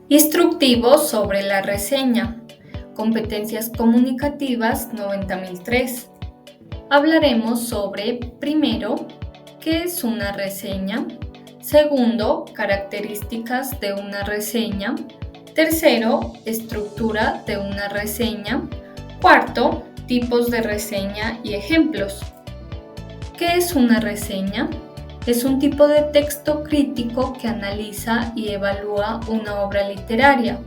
Instructivo sobre la reseña. Competencias comunicativas 90.003. Hablaremos sobre, primero, ¿qué es una reseña? Segundo, características de una reseña. Tercero, estructura de una reseña. Cuarto, tipos de reseña y ejemplos. ¿Qué es una reseña? Es un tipo de texto crítico que analiza y evalúa una obra literaria,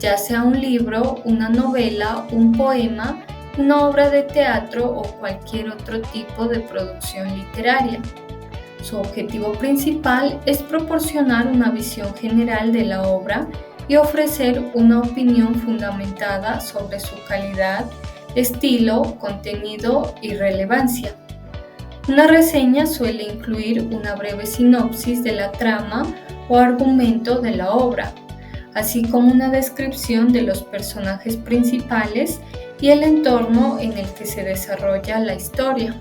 ya sea un libro, una novela, un poema, una obra de teatro o cualquier otro tipo de producción literaria. Su objetivo principal es proporcionar una visión general de la obra y ofrecer una opinión fundamentada sobre su calidad, estilo, contenido y relevancia. Una reseña suele incluir una breve sinopsis de la trama o argumento de la obra, así como una descripción de los personajes principales y el entorno en el que se desarrolla la historia.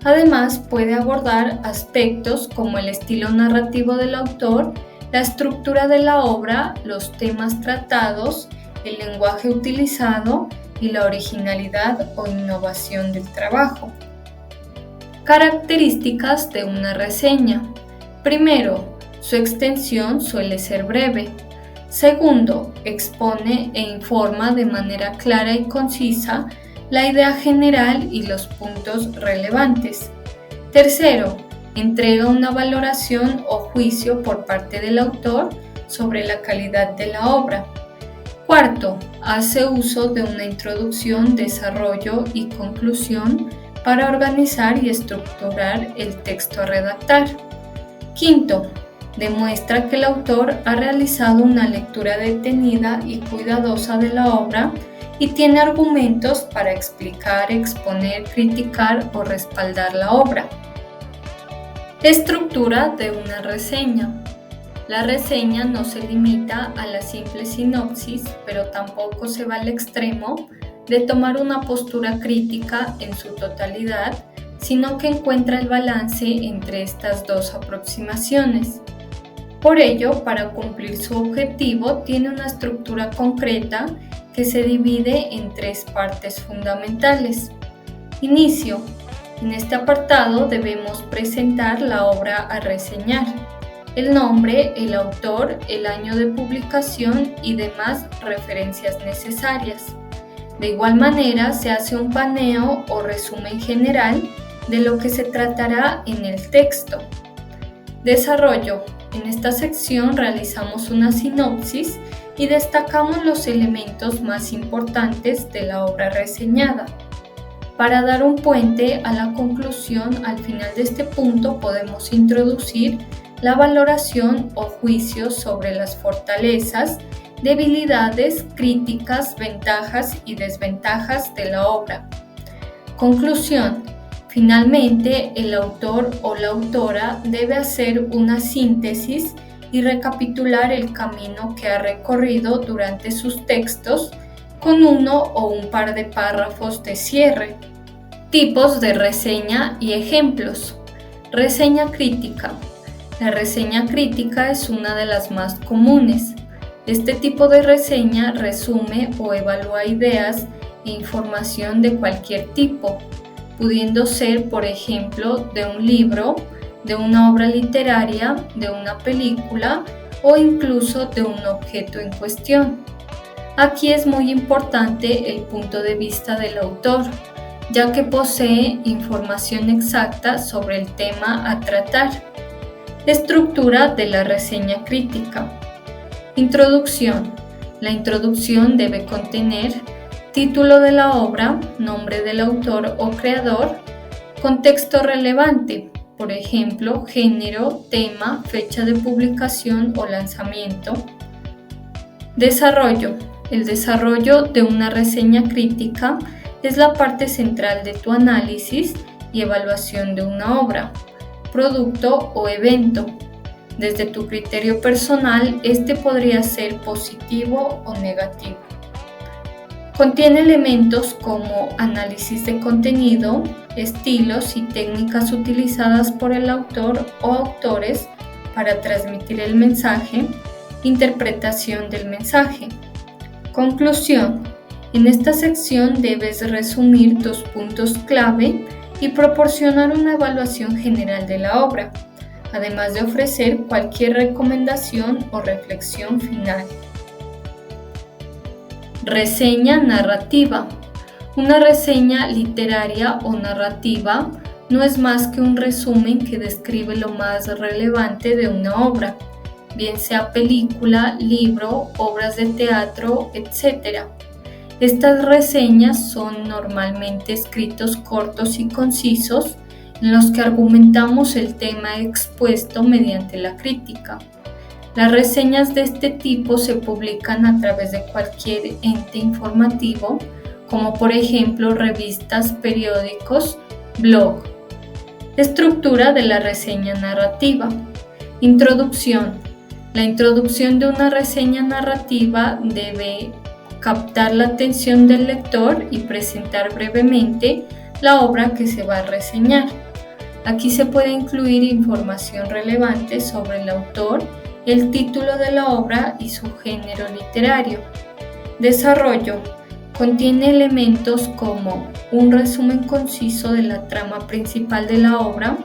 Además, puede abordar aspectos como el estilo narrativo del autor, la estructura de la obra, los temas tratados, el lenguaje utilizado y la originalidad o innovación del trabajo. Características de una reseña. Primero, su extensión suele ser breve. Segundo, expone e informa de manera clara y concisa la idea general y los puntos relevantes. Tercero, entrega una valoración o juicio por parte del autor sobre la calidad de la obra. Cuarto, hace uso de una introducción, desarrollo y conclusión para organizar y estructurar el texto a redactar. Quinto, demuestra que el autor ha realizado una lectura detenida y cuidadosa de la obra y tiene argumentos para explicar, exponer, criticar o respaldar la obra. Estructura de una reseña. La reseña no se limita a la simple sinopsis, pero tampoco se va al extremo de tomar una postura crítica en su totalidad, sino que encuentra el balance entre estas dos aproximaciones. Por ello, para cumplir su objetivo, tiene una estructura concreta que se divide en tres partes fundamentales. Inicio. En este apartado debemos presentar la obra a reseñar, el nombre, el autor, el año de publicación y demás referencias necesarias. De igual manera, se hace un paneo o resumen general de lo que se tratará en el texto. Desarrollo. En esta sección realizamos una sinopsis y destacamos los elementos más importantes de la obra reseñada. Para dar un puente a la conclusión, al final de este punto podemos introducir la valoración o juicio sobre las fortalezas, debilidades, críticas, ventajas y desventajas de la obra. Conclusión. Finalmente, el autor o la autora debe hacer una síntesis y recapitular el camino que ha recorrido durante sus textos con uno o un par de párrafos de cierre. Tipos de reseña y ejemplos. Reseña crítica. La reseña crítica es una de las más comunes. Este tipo de reseña resume o evalúa ideas e información de cualquier tipo, pudiendo ser, por ejemplo, de un libro, de una obra literaria, de una película o incluso de un objeto en cuestión. Aquí es muy importante el punto de vista del autor, ya que posee información exacta sobre el tema a tratar. Estructura de la reseña crítica. Introducción. La introducción debe contener título de la obra, nombre del autor o creador, contexto relevante, por ejemplo, género, tema, fecha de publicación o lanzamiento. Desarrollo. El desarrollo de una reseña crítica es la parte central de tu análisis y evaluación de una obra, producto o evento. Desde tu criterio personal, este podría ser positivo o negativo. Contiene elementos como análisis de contenido, estilos y técnicas utilizadas por el autor o autores para transmitir el mensaje, Interpretación del mensaje. Conclusión. En esta sección debes resumir tus puntos clave y proporcionar una evaluación general de la obra, además de ofrecer cualquier recomendación o reflexión final. Reseña narrativa. Una reseña literaria o narrativa no es más que un resumen que describe lo más relevante de una obra, bien sea película, libro, obras de teatro, etc. Estas reseñas son normalmente escritos cortos y concisos en los que argumentamos el tema expuesto mediante la crítica. Las reseñas de este tipo se publican a través de cualquier ente informativo, como por ejemplo revistas, periódicos, blog. Estructura de la reseña narrativa. Introducción. La introducción de una reseña narrativa debe captar la atención del lector y presentar brevemente la obra que se va a reseñar. Aquí se puede incluir información relevante sobre el autor, el título de la obra y su género literario. Desarrollo. Contiene elementos como un resumen conciso de la trama principal de la obra,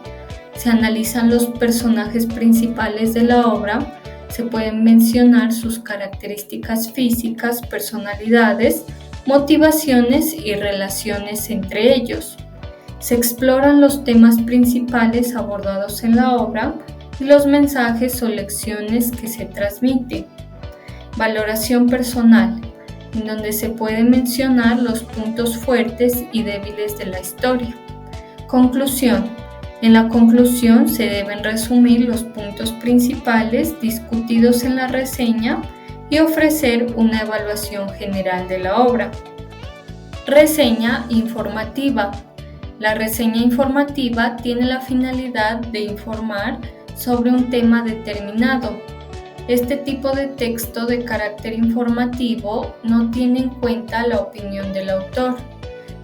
se analizan los personajes principales de la obra, se pueden mencionar sus características físicas, personalidades, motivaciones y relaciones entre ellos. Se exploran los temas principales abordados en la obra y los mensajes o lecciones que se transmiten. Valoración personal, en donde se pueden mencionar los puntos fuertes y débiles de la historia. Conclusión. En la conclusión se deben resumir los puntos principales discutidos en la reseña y ofrecer una evaluación general de la obra. Reseña informativa. La reseña informativa tiene la finalidad de informar sobre un tema determinado. Este tipo de texto de carácter informativo no tiene en cuenta la opinión del autor.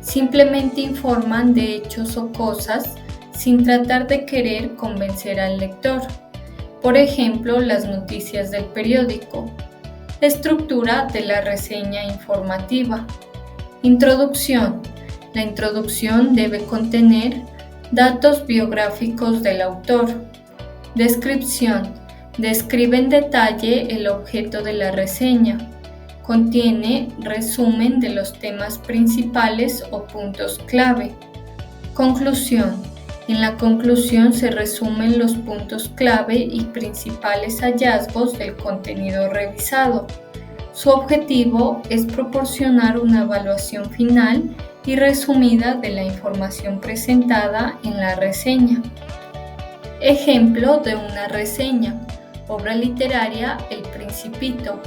Simplemente informan de hechos o cosas sin tratar de querer convencer al lector. Por ejemplo, las noticias del periódico. Estructura de la reseña informativa. Introducción. La introducción debe contener datos biográficos del autor. Descripción. Describe en detalle el objeto de la reseña. Contiene resumen de los temas principales o puntos clave. Conclusión. En la conclusión se resumen los puntos clave y principales hallazgos del contenido revisado. Su objetivo es proporcionar una evaluación final y resumida de la información presentada en la reseña. Ejemplo de una reseña. Obra literaria El Principito.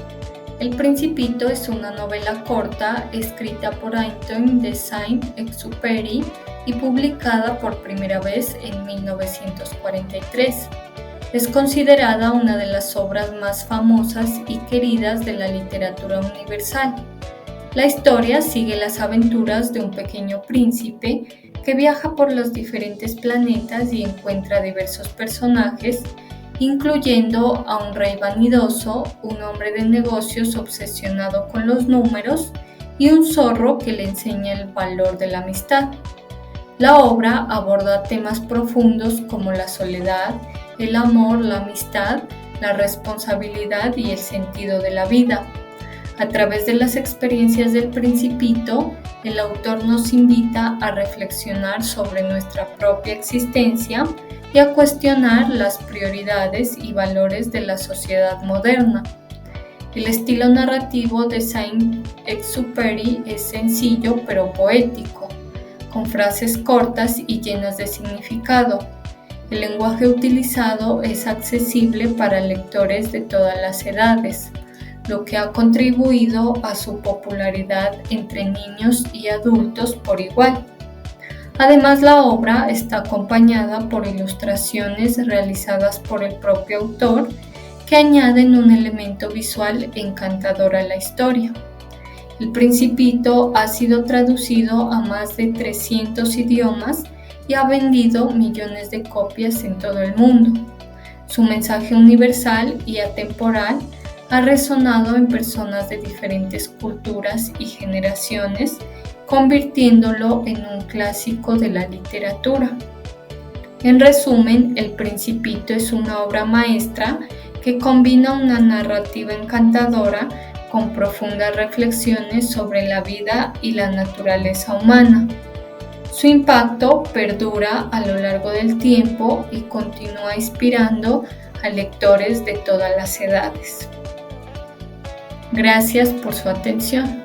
El Principito es una novela corta escrita por Antoine de Saint-Exupéry y publicada por primera vez en 1943. Es considerada una de las obras más famosas y queridas de la literatura universal. La historia sigue las aventuras de un pequeño príncipe que viaja por los diferentes planetas y encuentra diversos personajes, incluyendo a un rey vanidoso, un hombre de negocios obsesionado con los números y un zorro que le enseña el valor de la amistad. La obra aborda temas profundos como la soledad, el amor, la amistad, la responsabilidad y el sentido de la vida. A través de las experiencias del Principito, el autor nos invita a reflexionar sobre nuestra propia existencia y a cuestionar las prioridades y valores de la sociedad moderna. El estilo narrativo de Saint-Exupéry es sencillo pero poético, con frases cortas y llenas de significado. El lenguaje utilizado es accesible para lectores de todas las edades, lo que ha contribuido a su popularidad entre niños y adultos por igual. Además, la obra está acompañada por ilustraciones realizadas por el propio autor que añaden un elemento visual encantador a la historia. El Principito ha sido traducido a más de 300 idiomas y ha vendido millones de copias en todo el mundo. Su mensaje universal y atemporal ha resonado en personas de diferentes culturas y generaciones, convirtiéndolo en un clásico de la literatura. En resumen, El Principito es una obra maestra que combina una narrativa encantadora con profundas reflexiones sobre la vida y la naturaleza humana. Su impacto perdura a lo largo del tiempo y continúa inspirando a lectores de todas las edades. Gracias por su atención.